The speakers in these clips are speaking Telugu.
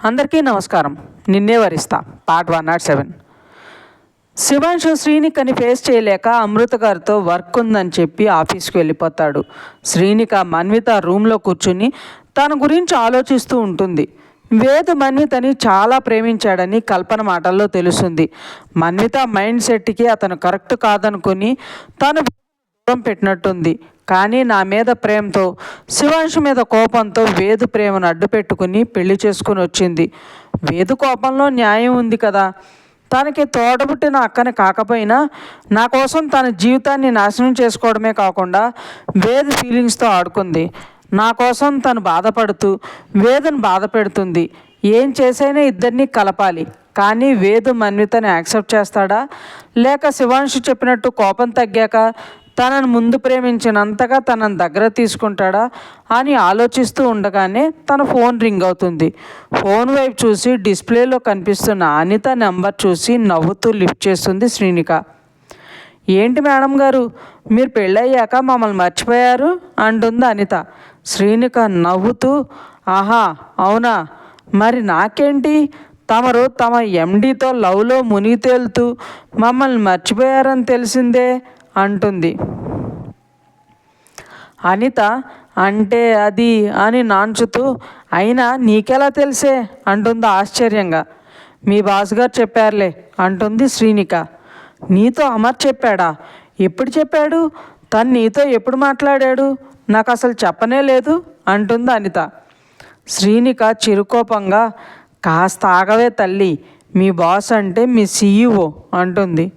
అందరికీ నమస్కారం. నిన్నే వరిస్తా పార్ట్ 107. శివాంశు శ్రీనికని ఫేస్ చేయలేక అమృత గారితో వర్క్ ఉందని చెప్పి ఆఫీస్కి వెళ్ళిపోతాడు. శ్రీనిక మన్విత రూమ్లో కూర్చుని తన గురించి ఆలోచిస్తూ ఉంటుంది. వేద్ మన్వితని చాలా ప్రేమించాడని కల్పన మాటల్లో తెలుస్తుంది. మన్విత మైండ్ సెట్కి అతను కరెక్ట్ కాదనుకుని తను దూరం పెట్టినట్టుంది. కానీ నా మీద ప్రేమతో, శివాంశు మీద కోపంతో వేదు ప్రేమను అడ్డు పెట్టుకుని పెళ్లి చేసుకుని వచ్చింది. వేదు కోపంలో న్యాయం ఉంది కదా. తనకి తోడబుట్టిన అక్కని కాకపోయినా నా కోసం తన జీవితాన్ని నాశనం చేసుకోవడమే కాకుండా వేదు ఫీలింగ్స్తో ఆడుకుంది. నా కోసం తను బాధపడుతూ వేదును బాధ పెడుతుంది. ఏం చేసైనా ఇద్దరినీ కలపాలి. కానీ వేదు మన్వితని యాక్సెప్ట్ చేస్తాడా, లేక శివాంశు చెప్పినట్టు కోపం తగ్గాక తనను ముందు ప్రేమించినంతగా తనను దగ్గర తీసుకుంటాడా అని ఆలోచిస్తూ ఉండగానే తన ఫోన్ రింగ్ అవుతుంది. ఫోన్ వైపు చూసి డిస్ప్లేలో కనిపిస్తున్న అనిత నెంబర్ చూసి నవ్వుతూ లిఫ్ట్ చేస్తుంది శ్రీనిక. ఏంటి మేడం గారు, మీరు పెళ్ళయ్యాక మమ్మల్ని మర్చిపోయారు అంటుంది అనిత. శ్రీనిక నవ్వుతూ, ఆహా అవునా, మరి నాకేంటి, తమరు తమ ఎండితో లవ్లో మునిగి తేలుతూ మమ్మల్ని మర్చిపోయారని తెలిసిందే అంటుంది. అనిత అంటే అది అని నాంచుతూ, అయినా నీకెలా తెలిసే అంటుంది ఆశ్చర్యంగా. మీ బాస్ గారు చెప్పారులే అంటుంది శ్రీనిక. నీతో అమర్ చెప్పాడా? ఎప్పుడు చెప్పాడు? తను నీతో ఎప్పుడు మాట్లాడాడు? నాకు అసలు చెప్పనే లేదు అంటుంది అనిత. శ్రీనిక చిరుకోపంగా, కాస్త ఆగవే తల్లి, మీ బాస్ అంటే మీ CEO అంటుంది.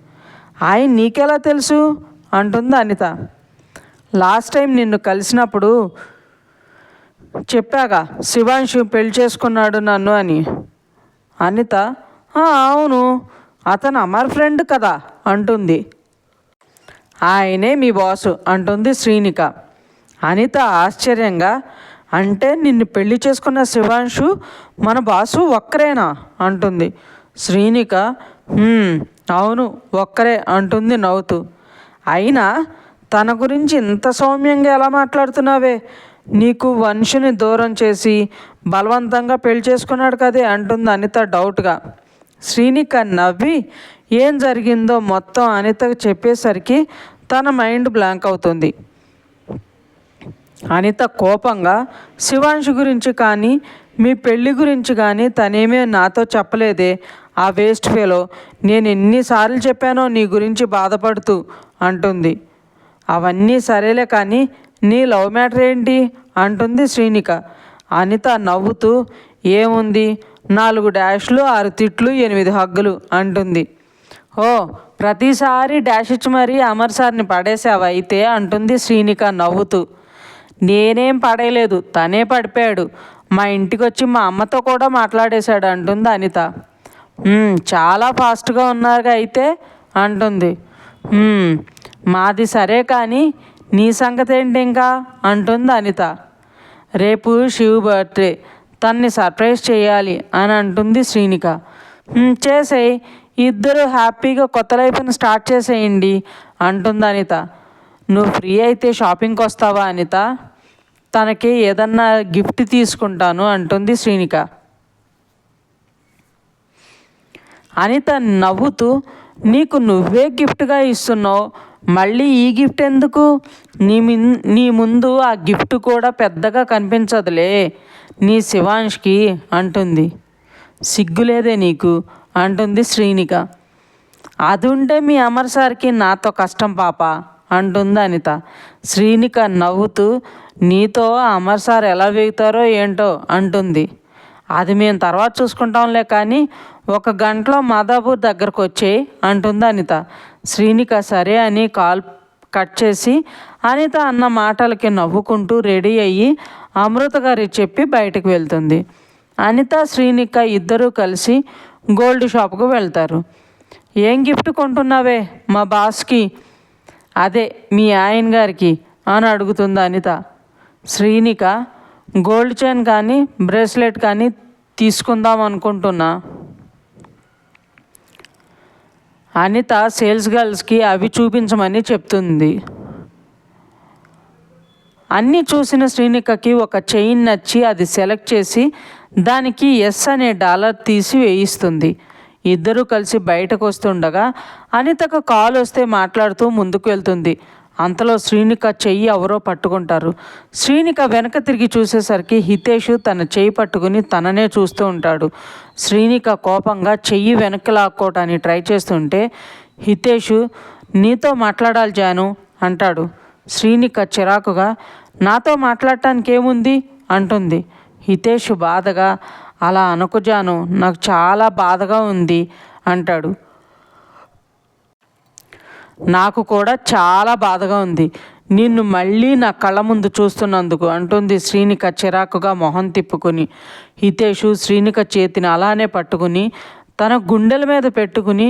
ఆయన నీకెలా తెలుసు అంటుంది అనిత. లాస్ట్ టైం నిన్ను కలిసినప్పుడు చెప్పాగా శివాంశు పెళ్లి చేసుకున్నాడు నన్ను అని. అనిత, అవును, అతను అమర్ ఫ్రెండ్ కదా అంటుంది. ఆయనే మీ బాసు అంటుంది శ్రీనిక. అనిత ఆశ్చర్యంగా, అంటే నిన్ను పెళ్లి చేసుకున్న శివాంశు మన బాసు ఒక్కరేనా అంటుంది. శ్రీనిక, అవును ఒక్కరే అంటుంది నవ్వుతూ. అయినా తన గురించి ఇంత సౌమ్యంగా ఎలా మాట్లాడుతున్నావే, నీకు వంశుని దూరం చేసి బలవంతంగా పెళ్లి చేసుకున్నాడు కదే అంటుంది అనిత డౌట్గా. శ్రీనిక నవ్వి ఏం జరిగిందో మొత్తం అనితకు చెప్పేసరికి తన మైండ్ బ్లాంక్ అవుతుంది. అనిత కోపంగా, శివాంశు గురించి కానీ మీ పెళ్ళి గురించి కానీ తనేమీ నాతో చెప్పలేదే, ఆ వేస్ట్ ఫెలో, నేను ఎన్నిసార్లు చెప్పానో నీ గురించి బాధపడుతూ అంటుంది. అవన్నీ సరేలే కానీ నీ లవ్ మ్యాటర్ ఏంటి అంటుంది శ్రీనిక. అనిత నవ్వుతూ, ఏముంది, 4 డాష్లు 6 తిట్లు 8 హగ్గులు అంటుంది. ఓ, ప్రతిసారి డాష్ ఇచ్చి మరీ అమర్ సార్ని పడేసావా అయితే అంటుంది శ్రీనిక నవ్వుతూ. నేనేం పడేయలేదు, తనే పడిపోయాడు. మా ఇంటికి వచ్చి మా అమ్మతో కూడా మాట్లాడేశాడు అంటుంది అనిత. చాలా ఫాస్ట్గా ఉన్నారుగా అయితే అంటుంది. మాది సరే కానీ నీ సంగతి ఏంటి ఇంకా అంటుంది అనిత. రేపు శివ్ బర్త్డే, తన్ని సర్ప్రైజ్ చేయాలి అని అంటుంది శ్రీనిక. చేసేయి, ఇద్దరు హ్యాపీగా కొత్త లైఫ్ని స్టార్ట్ చేసేయండి అంటుంది అనిత. నువ్వు ఫ్రీ అయితే షాపింగ్కి వస్తావా అనిత? తనకి ఏదన్నా గిఫ్ట్ తీసుకుంటాను అంటుంది శ్రీనిక. అనిత నవ్వుతూ, నీకు నువ్వే గిఫ్ట్గా ఇస్తున్నావు, మళ్ళీ ఈ గిఫ్ట్ ఎందుకు? నీ ముందు ఆ గిఫ్ట్ కూడా పెద్దగా కనిపించదులే నీ శివాంష్కి అంటుంది. సిగ్గులేదే నీకు అంటుంది శ్రీనిక. అది ఉంటే మీ అమర్ సార్కి నాతో కష్టం పాప అంటుంది అనిత. శ్రీనిక నవ్వుతూ, నీతో అమర్ సార్ ఎలా వేగుతారో ఏంటో అంటుంది. అది మేము తర్వాత చూసుకుంటాంలే కానీ 1 గంటలో మాదాపూర్ దగ్గరకు వచ్చేయి అంటుంది అనిత. శ్రీనిక సరే అని కాల్ కట్ చేసి అనిత అన్న మాటలకి నవ్వుకుంటూ రెడీ అయ్యి అమృత గారికి చెప్పి బయటకు వెళ్తుంది. అనిత శ్రీనిక ఇద్దరూ కలిసి గోల్డ్ షాప్కు వెళ్తారు. ఏం గిఫ్ట్ కొంటున్నావే మా బాస్కి, అదే మీ ఆయన గారికి అని అడుగుతుంది అనిత. శ్రీనిక, గోల్డ్ చైన్ కానీ బ్రేస్లెట్ కానీ తీసుకుందాం అనుకుంటున్నా. అనిత సేల్స్ గర్ల్స్కి అవి చూపించమని చెప్తుంది. అన్నీ చూసిన శ్రీనికకి ఒక చైన్ నచ్చి అది సెలెక్ట్ చేసి దానికి ఎస్ అనే డాలర్ తీసి వేయిస్తుంది. ఇద్దరూ కలిసి బయటకు వస్తుండగా అనితకు కాల్ వస్తే మాట్లాడుతూ ముందుకు వెళ్తుంది. అంతలో శ్రీనిక చెయ్యి ఎవరో పట్టుకుంటారు. శ్రీనిక వెనక తిరిగి చూసేసరికి హితేషు తన చెయ్యి పట్టుకుని తననే చూస్తూ ఉంటాడు. శ్రీనిక కోపంగా చెయ్యి వెనక్కి లాక్కోవటానికి ట్రై చేస్తుంటే హితేషు నీతో మాట్లాడాలి జాను అంటాడు. శ్రీనిక చిరాకుగా నాతో మాట్లాడటానికి ఏముంది అంటుంది. హితేషు బాధగా అలా అనకు జాను, నాకు చాలా బాధగా ఉంది అంటాడు. నాకు కూడా చాలా బాధగా ఉంది నిన్ను మళ్ళీ నా కళ్ళ ముందు చూస్తున్నందుకు అంటుంది శ్రీనిక చిరాకుగా మొహం తిప్పుకుని. హితేషు శ్రీనిక చేతిని అలానే పట్టుకుని తన గుండెల మీద పెట్టుకుని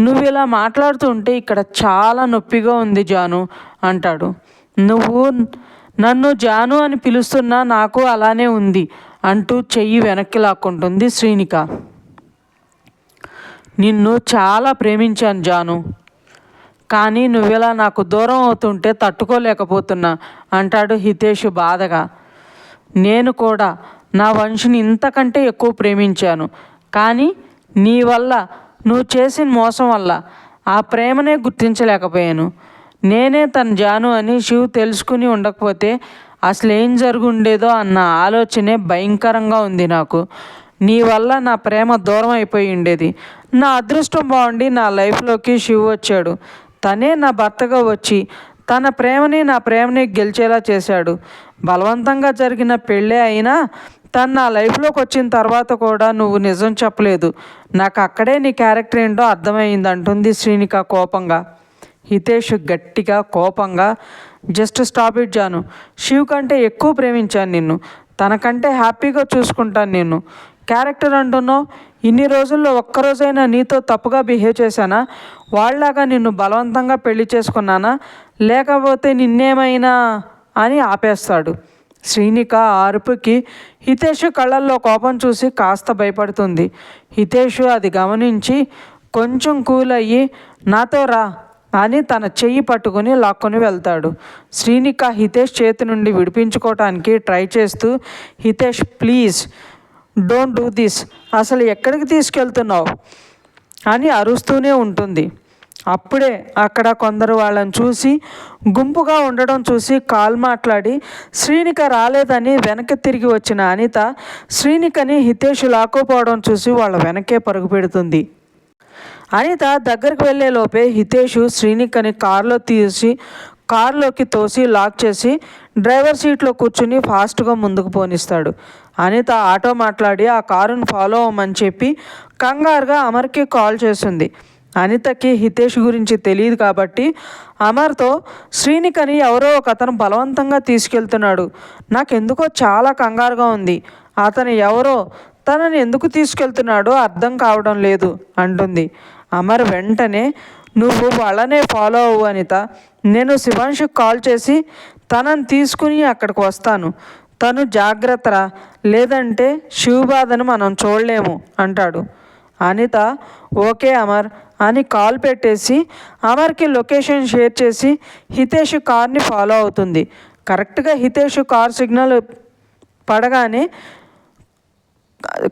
నువ్వు ఇలా మాట్లాడుతుంటే ఇక్కడ చాలా నొప్పిగా ఉంది జాను అంటాడు. నువ్వు నన్ను జాను అని పిలుస్తున్నా నాకు అలానే ఉంది అంటూ చెయ్యి వెనక్కి లాక్కుంటుంది శ్రీనిక. నిన్ను చాలా ప్రేమించాను జాను, కానీ నువ్విలా నాకు దూరం అవుతుంటే తట్టుకోలేకపోతున్నా అంటాడు హితేషు బాధగా. నేను కూడా నా వంశుని ఇంతకంటే ఎక్కువ ప్రేమించాను, కానీ నీ వల్ల నువ్వు చేసిన మోసం వల్ల ఆ ప్రేమనే గుర్తించలేకపోయాను. నేనే తన జాను అని శివ్ తెలుసుకుని ఉండకపోతే అసలు ఏం జరుగుండేదో అన్న ఆలోచనే భయంకరంగా ఉంది నాకు. నీ వల్ల నా ప్రేమ దూరం అయిపోయి ఉండేది. నా అదృష్టం బాగుండి నా లైఫ్లోకి శివ్ వచ్చాడు. తనే నా భర్తగా వచ్చి తన ప్రేమని నా ప్రేమని గెలిచేలా చేశాడు. బలవంతంగా జరిగిన పెళ్ళే అయినా తను నా లైఫ్లోకి వచ్చిన తర్వాత కూడా నువ్వు నిజం చెప్పలేదు. నాకు అక్కడే నీ క్యారెక్టర్ ఏంటో అర్థమైంది అంటుంది శ్రీనిక కోపంగా. హితేష్ గట్టిగా కోపంగా just stop it Janu, Shiv కంటే ఎక్కువ ప్రేమించాను నిన్ను, తనకంటే హ్యాపీగా చూసుకుంటాను నిన్ను. క్యారెక్టర్ అంటున్నావు, ఇన్ని రోజుల్లో ఒక్కరోజైనా నీతో తప్పుగా బిహేవ్ చేశానా? వాళ్ళలాగా నిన్ను బలవంతంగా పెళ్లి చేసుకున్నానా, లేకపోతే నిన్నేమైనా అని ఆపేస్తాడు. శ్రీనిక అరుపుకి హితేషు కళ్ళల్లో కోపం చూసి కాస్త భయపడుతుంది. హితేషు అది గమనించి కొంచెం కూల్ అయ్యి నాతో రా అని తన చెయ్యి పట్టుకుని లాక్కొని వెళ్తాడు. శ్రీనిక హితేష్ చేతి నుండి విడిపించుకోవటానికి ట్రై చేస్తూ Hitesh please don't do this, అసలు ఎక్కడికి తీసుకెళ్తున్నావు అని అరుస్తూనే ఉంటుంది. అప్పుడే అక్కడ కొందరు వాళ్ళని చూసి గుంపుగా ఉండడం చూసి కాల్ మాట్లాడి శ్రీనిక రాలేదని వెనక్కి తిరిగి వచ్చిన అనిత శ్రీనికని హితేష్ లాక్కుపోవడం చూసి వాళ్ళ వెనకే పరుగు పెడుతుంది. అనిత దగ్గరికి వెళ్ళే లోపే హితేషు శ్రీనికని కారులోకి తోసి లాక్ చేసి డ్రైవర్ సీట్లో కూర్చుని ఫాస్ట్గా ముందుకు పోనిస్తాడు. అనిత ఆటో మాట్లాడి ఆ కారును ఫాలో అవ్వమని చెప్పి కంగారుగా అమర్కి కాల్ చేస్తుంది. అనితకి హితేష్ గురించి తెలియదు కాబట్టి అమర్తో శ్రీనికని ఎవరో ఒక అతను బలవంతంగా తీసుకెళ్తున్నాడు, నాకెందుకో చాలా కంగారుగా ఉంది, అతను ఎవరో తనని ఎందుకు తీసుకెళ్తున్నాడో అర్థం కావడం లేదు అంటుంది. అమర్ వెంటనే నువ్వు వాళ్ళనే ఫాలో అవ్వు అనిత, నేను శివాంశుకి కాల్ చేసి తనని తీసుకుని అక్కడికి వస్తాను, తను జాగ్రత్తరా, లేదంటే శివబాధను మనం చూడలేము అంటాడు. అనిత ఓకే అమర్ అని కాల్ పెట్టేసి అమర్కి లొకేషన్ షేర్ చేసి హితేష్ కార్ని ఫాలో అవుతుంది. కరెక్ట్గా హితేష్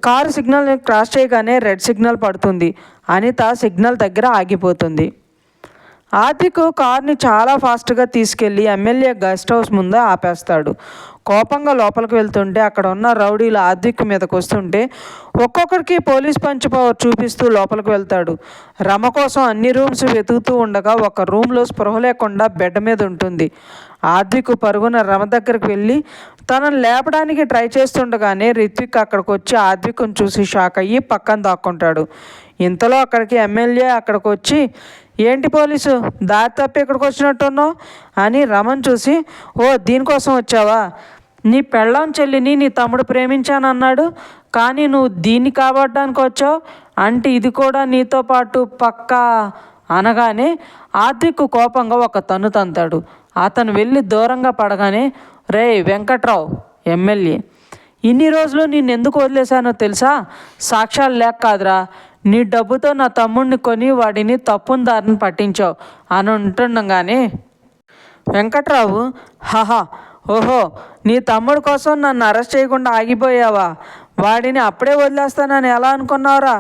కారు సిగ్నల్ క్రాస్ చేయగానే రెడ్ సిగ్నల్ పడుతుంది. అనిత సిగ్నల్ దగ్గర ఆగిపోతుంది. ఆదిక్ కార్ని చాలా ఫాస్ట్గా తీసుకెళ్ళి ఎమ్మెల్యే గెస్ట్ హౌస్ ముందే ఆపేస్తాడు. కోపంగా లోపలికి వెళ్తుంటే అక్కడ ఉన్న రౌడీలు ఆదిక్ మీదకి వస్తుంటే ఒక్కొక్కరికి పోలీస్ పంచ్ పవర్ చూపిస్తూ లోపలికి వెళ్తాడు. రమ కోసం అన్ని రూమ్స్ వెతుకుతూ ఉండగా ఒక రూమ్లో స్పృహ లేకుండా బెడ్ మీద ఉంటుంది. ఆదిక్ పరుగున రమ దగ్గరికి వెళ్ళి తనను లేపడానికి ట్రై చేస్తుండగానే రిత్విక్ అక్కడికి వచ్చి ఆదిక్ను చూసి షాక్ అయ్యి పక్కన దాక్కుంటాడు. ఇంతలో అక్కడికి ఎమ్మెల్యే అక్కడికి వచ్చి ఏంటి పోలీసు దారి తప్పి ఇక్కడికి వచ్చినట్టున్నావు అని రమను చూసి ఓ దీనికోసం వచ్చావా, నీ పెళ్ళాం చెల్లిని నీ తమ్ముడు ప్రేమించానన్నాడు, కానీ నువ్వు దీన్ని కాబట్టడానికి వచ్చావు అంటే ఇది కూడా నీతో పాటు పక్కా అనగానే ఆదిక్ కోపంగా ఒక తన్ను తంతాడు. అతను వెళ్ళి దూరంగా పడగానే రే వెంకట్రావు ఎమ్మెల్యే, ఇన్ని రోజులు నిన్నెందుకు వదిలేశానో తెలుసా, సాక్ష్యాలు లేక కాదురా, నీ డబ్బుతో నా తమ్ముడిని కొని వాడిని తప్పుని దారిని పట్టించావు అని ఉంటుండగానే వెంకట్రావు హహా ఓహో నీ తమ్ముడు కోసం నన్ను అరెస్ట్ చేయకుండా ఆగిపోయావా, వాడిని అప్పుడే వదిలేస్తానని ఎలా అనుకున్నావురా?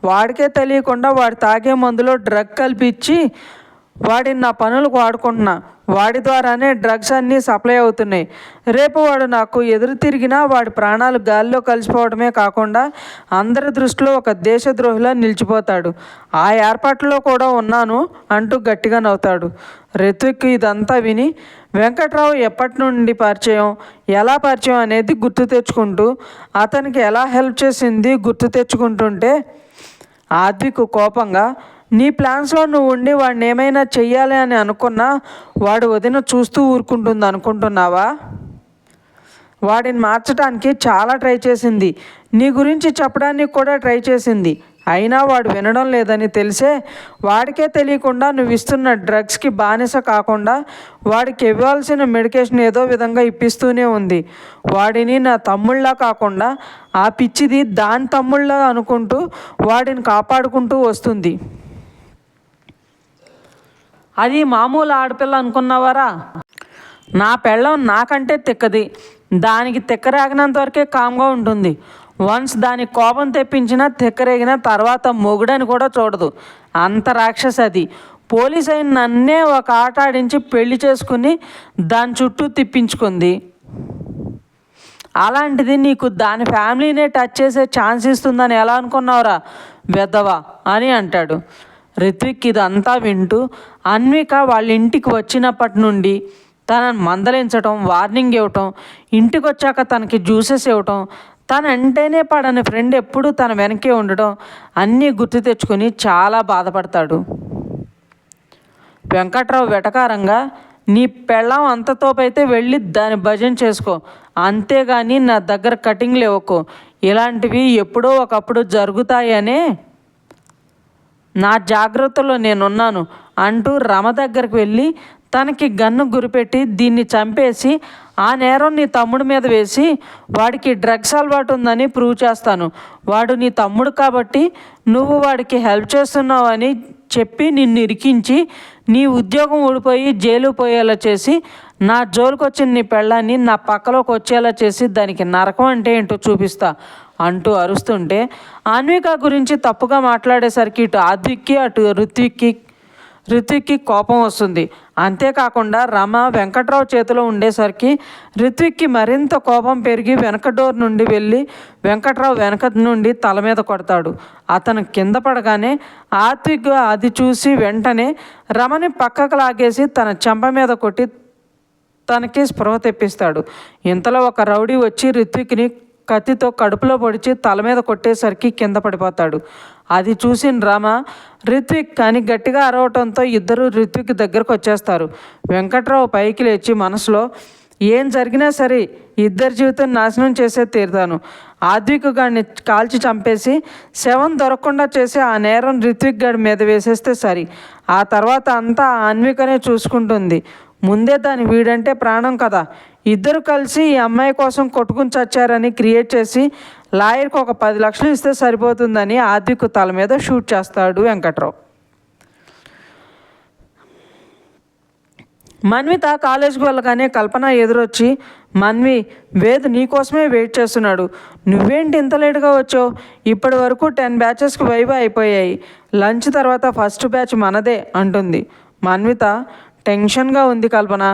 వాడికే తెలియకుండా వాడు తాగే మందులో డ్రగ్ కల్పించి వాడిని నా పనులకు వాడుకుంటున్నా. వాడి ద్వారానే డ్రగ్స్ అన్నీ సప్లై అవుతున్నాయి. రేపు వాడు నాకు ఎదురు తిరిగినా వాడి ప్రాణాలు గాలిలో కలిసిపోవడమే కాకుండా అందరి దృష్టిలో ఒక దేశద్రోహిలా నిలిచిపోతాడు. ఆ ఏర్పాట్లో కూడా ఉన్నాను అంటూ గట్టిగా నవ్వుతాడు. రిత్విక్ ఇదంతా విని వెంకట్రావు ఎప్పటి నుండి పరిచయం, ఎలా పరిచయం అనేది గుర్తు తెచ్చుకుంటూ అతనికి ఎలా హెల్ప్ చేసింది గుర్తు తెచ్చుకుంటుంటే ఆద్విక్ కోపంగా, నీ ప్లాన్స్లో నువ్వు ఉండి వాడిని ఏమైనా చెయ్యాలి అని అనుకున్నా వాడు వదిన చూస్తూ ఊరుకుంటుంది అనుకుంటున్నావా? వాడిని మార్చడానికి చాలా ట్రై చేసింది, నీ గురించి చెప్పడానికి కూడా ట్రై చేసింది. అయినా వాడు వినడం లేదని తెలిసే వాడికే తెలియకుండా నువ్వు ఇస్తున్న డ్రగ్స్కి బానిస కాకుండా వాడికి ఇవ్వాల్సిన మెడికేషన్ ఏదో విధంగా ఇప్పిస్తూనే ఉంది. వాడిని నా తమ్ముళ్ళ కాకుండా ఆ పిచ్చిది దాని తమ్ముళ్ళ అనుకుంటూ వాడిని కాపాడుకుంటూ వస్తుంది. అది మామూలు ఆడపిల్ల అనుకున్నావారా? నా పెళ్ళం నాకంటే తిక్కది. దానికి తిక్కరేగినంత వరకే కామ్గా ఉంటుంది. వన్స్ దానికి కోపం తెప్పించినా తిక్కరేగిన తర్వాత మొగుడని కూడా చూడదు. అంత రాక్షసి అది. పోలీస్ అయిన నన్నే ఒక ఆట ఆడించి పెళ్లి చేసుకుని దాని చుట్టూ తిప్పించుకుంది. అలాంటిది నీకు దాని ఫ్యామిలీనే టచ్ చేసే ఛాన్స్ ఇస్తుందని ఎలా అనుకున్నావురా వెధవా అని అంటాడు. రిత్విక్ ఇదంతా వింటూ అన్విక వాళ్ళ ఇంటికి వచ్చినప్పటి నుండి తనని మందలించటం, వార్నింగ్ ఇవ్వటం, ఇంటికి వచ్చాక తనకి జ్యూసెస్ ఇవ్వటం, తన అంటేనే పడని ఫ్రెండ్ ఎప్పుడూ తన వెనకే ఉండటం అన్నీ గుర్తు తెచ్చుకొని చాలా బాధపడతాడు. వెంకట్రావు వెటకారంగా, నీ పెళ్ళం అంతతోపైతే వెళ్ళి దాని భజన చేసుకో, అంతేగాని నా దగ్గర కటింగ్లు ఇవ్వకు. ఇలాంటివి ఎప్పుడో ఒకప్పుడు జరుగుతాయనే నా జాగ్రత్తలో నేనున్నాను అంటూ రమ దగ్గరికి వెళ్ళి తనకి గన్ను గురిపెట్టి దీన్ని చంపేసి ఆ నేరం నీ తమ్ముడి మీద వేసి వాడికి డ్రగ్స్ అలవాటు ఉందని ప్రూవ్ చేస్తాను. వాడు నీ తమ్ముడు కాబట్టి నువ్వు వాడికి హెల్ప్ చేస్తున్నావు అని చెప్పి నిన్ను ఇరికించి నీ ఉద్యోగం ఊడిపోయి జైలు పోయేలా చేసి నా జోలికి వచ్చిన నీ పెళ్ళాన్ని నా పక్కలోకి వచ్చేలా చేసి దానికి నరకం అంటే ఏంటో చూపిస్తా అంటూ అరుస్తుంటే అన్విక గురించి తప్పుగా మాట్లాడేసరికి ఇటు ఆద్విక్కి అటు రిత్విక్కి కోపం వస్తుంది. అంతేకాకుండా రమ వెంకట్రావు చేతిలో ఉండేసరికి రిత్విక్కి మరింత కోపం పెరిగి వెనక డోర్ నుండి వెళ్ళి వెంకట్రావు వెనక నుండి తల మీద కొడతాడు. అతను కింద పడగానే ఆద్విక్ అది చూసి వెంటనే రమని పక్కకు లాగేసి తన చెంప మీద కొట్టి తనకి స్పృహ తెప్పిస్తాడు. ఇంతలో ఒక రౌడీ వచ్చి రిత్విక్ని కత్తితో కడుపులో పొడిచి తల మీద కొట్టేసరికి కింద పడిపోతాడు. అది చూసిన రమ రిత్విక్ అని గట్టిగా అరవటంతో ఇద్దరు రిత్విక్ దగ్గరకు వచ్చేస్తారు. వెంకట్రావు పైకి లేచి మనసులో, ఏం జరిగినా సరే ఇద్దరి జీవితం నాశనం చేసే తీరుతాను. ఆద్విక్ గాడిని కాల్చి చంపేసి శవం దొరకకుండా చేసి ఆ నేరం రిత్విక్ గాడి మీద వేసేస్తే సరి. ఆ తర్వాత అంతా అన్వికనే చూసుకుంటుంది. ముందే దాని వీడంటే ప్రాణం కదా. ఇద్దరు కలిసి ఈ అమ్మాయి కోసం కొట్టుకుని చచ్చారని క్రియేట్ చేసి లాయర్కి ఒక 10 లక్షలు ఇస్తే సరిపోతుందని ఆద్విక్ తల మీద షూట్ చేస్తాడు వెంకట్రావు. మన్విత కాలేజీకి వెళ్ళగానే కల్పన ఎదురొచ్చి, మన్వి, వేద్ నీకోసమే వెయిట్ చేస్తున్నాడు. నువ్వేంటి ఇంత లేటుగా వచ్చావు? ఇప్పటి వరకు 10 బ్యాచెస్కి వైవా అయిపోయాయి. లంచ్ తర్వాత ఫస్ట్ బ్యాచ్ మనదే అంటుంది. మన్విత, టెన్షన్గా ఉంది కల్పన.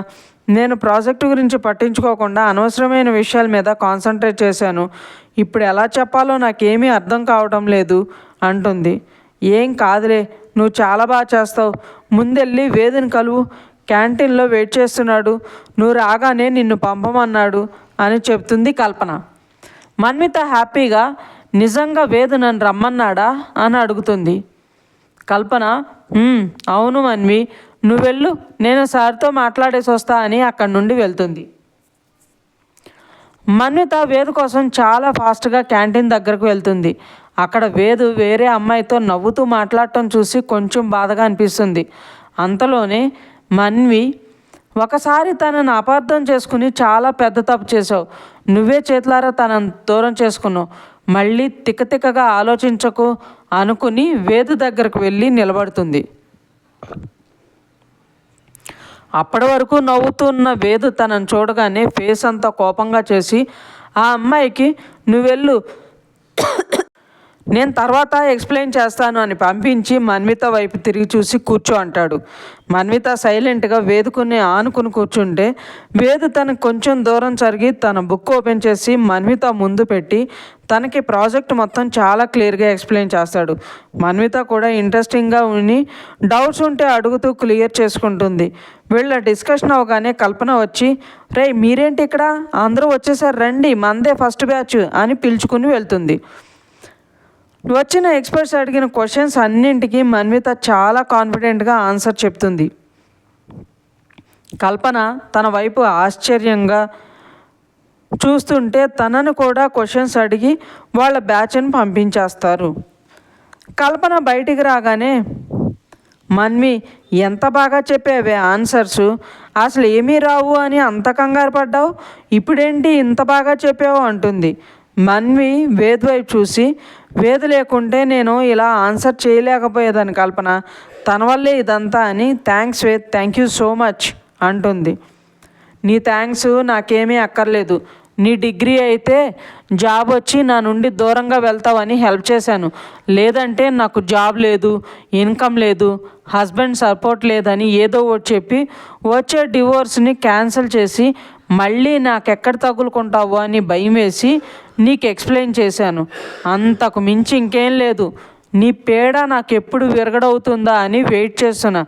నేను ప్రాజెక్టు గురించి పట్టించుకోకుండా అనవసరమైన విషయాల మీద కాన్సన్ట్రేట్ చేశాను. ఇప్పుడు ఎలా చెప్పాలో నాకేమీ అర్థం కావడం లేదు అంటుంది. ఏం కాదులే, నువ్వు చాలా బాగా చేస్తావు. ముందెళ్ళి వేదిని కలువు, క్యాంటీన్లో వెయిట్ చేస్తున్నాడు. నువ్వు రాగానే నిన్ను పంపమన్నాడు అని చెప్తుంది కల్పన. మన్విత హ్యాపీగా, నిజంగా వేదు నన్ను రమ్మన్నాడా అని అడుగుతుంది. కల్పన, అవును మన్వి, నువ్వు వెళ్ళు, నేను సార్తో మాట్లాడేసి వస్తా అని అక్కడి నుండి వెళ్తుంది. మన్విత వేదు కోసం చాలా ఫాస్ట్గా క్యాంటీన్ దగ్గరకు వెళ్తుంది. అక్కడ వేదు వేరే అమ్మాయితో నవ్వుతూ మాట్లాడటం చూసి కొంచెం బాధగా అనిపిస్తుంది. అంతలోనే మన్వి, ఒకసారి తనను అపార్థం చేసుకుని చాలా పెద్ద తప్పు చేసావు. నువ్వే చేతులారా తనను దూరం చేసుకున్నావు. మళ్ళీ తిక్కగా ఆలోచించకు అనుకుని వేదు దగ్గరకు వెళ్ళి నిలబడుతుంది. అప్పటి వరకు నవ్వుతున్న వేదు తనను చూడగానే ఫేస్ అంతా కోపంగా చేసి ఆ అమ్మాయికి, నువ్వెళ్ళు, నేను తర్వాత ఎక్స్ప్లెయిన్ చేస్తాను అని పంపించి మన్విత వైపు తిరిగి చూసి కూర్చో అంటాడు. మన్విత సైలెంట్గా వేదుకుని ఆనుకుని కూర్చుంటే వేదు తనకు కొంచెం దూరం జరిగి తన బుక్ ఓపెన్ చేసి మన్విత ముందు పెట్టి తనకి ప్రాజెక్ట్ మొత్తం చాలా క్లియర్గా ఎక్స్ప్లెయిన్ చేస్తాడు. మన్విత కూడా ఇంట్రెస్టింగ్గా ఉని డౌట్స్ ఉంటే అడుగుతూ క్లియర్ చేసుకుంటుంది. వీళ్ళ డిస్కషన్ అవగానే కల్పన వచ్చి, రే మీరేంటి ఇక్కడ, అందరూ వచ్చేసారు రండి, మందే ఫస్ట్ బ్యాచ్ అని పిలుచుకుని వెళ్తుంది. వచ్చిన ఎక్స్పర్ట్స్ అడిగిన క్వశ్చన్స్ అన్నింటికీ మన్విత చాలా కాన్ఫిడెంట్గా ఆన్సర్ చెప్తుంది. కల్పన తన వైపు ఆశ్చర్యంగా చూస్తుంటే తనను కూడా క్వశ్చన్స్ అడిగి వాళ్ళ బ్యాచ్ని పంపించేస్తారు. కల్పన బయటికి రాగానే, మన్వి ఎంత బాగా చెప్పావే ఆన్సర్సు, అసలు ఏమీ రావు అని అంత కంగారు పడ్డావు, ఇప్పుడేంటి ఇంత బాగా చెప్పావు అంటుంది. మన్వి వేద్ వైపు చూసి, వేద్ లేకుంటే నేను ఇలా ఆన్సర్ చేయలేకపోయేదాన్ని కల్పన, తన వల్లే ఇదంతా అని. Thanks Ved, thank you so much అంటుంది. నీ థ్యాంక్స్ నాకేమీ అక్కర్లేదు, నీ డిగ్రీ అయితే జాబ్ వచ్చి నా నుండి దూరంగా వెళ్తావని హెల్ప్ చేశాను, లేదంటే నాకు జాబ్ లేదు, ఇన్కమ్ లేదు, హస్బెండ్ సపోర్ట్ లేదని ఏదో ఒకటి చెప్పి వచ్చే డివోర్స్ని క్యాన్సిల్ చేసి మళ్ళీ నాకెక్కడ తగులుకుంటావు అని భయం వేసి నీకు ఎక్స్ప్లెయిన్ చేశాను, అంతకు మించి ఇంకేం లేదు, నీ పేడ నాకు ఎప్పుడు విరగడవుతుందా అని వెయిట్ చేస్తున్నా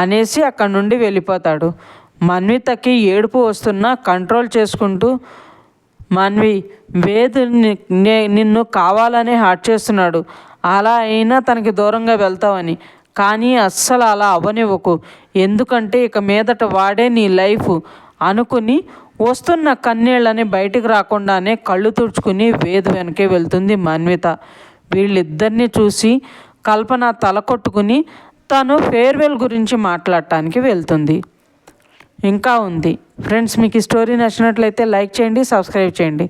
అనేసి అక్కడి నుండి వెళ్ళిపోతాడు. మన్వితకి ఏడుపు వస్తున్నా కంట్రోల్ చేసుకుంటూ, మన్వి వేద్ నిన్ను కావాలనే హార్ట్ చేస్తున్నాడు, అలా అయినా తనకి దూరంగా వెళ్తావని, కానీ అస్సలు అలా అవ్వనివ్వకు, ఎందుకంటే ఇక మీదట వాడే నీ లైఫ్ అనుకుని వస్తున్న కన్నీళ్ళని బయటికి రాకుండానే కళ్ళు తుడుచుకుని వేద్ వెనకే వెళ్తుంది మన్విత. వీళ్ళిద్దరిని చూసి కల్పన తల కొట్టుకుని తను ఫేర్వెల్ గురించి మాట్లాడటానికి వెళ్తుంది. ఇంకా ఉంది ఫ్రెండ్స్. మీకు ఈ స్టోరీ నచ్చినట్లయితే లైక్ చేయండి, సబ్స్క్రైబ్ చేయండి.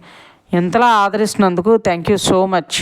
ఇంతలా ఆదరిస్తున్నందుకు థ్యాంక్ యూ సో మచ్.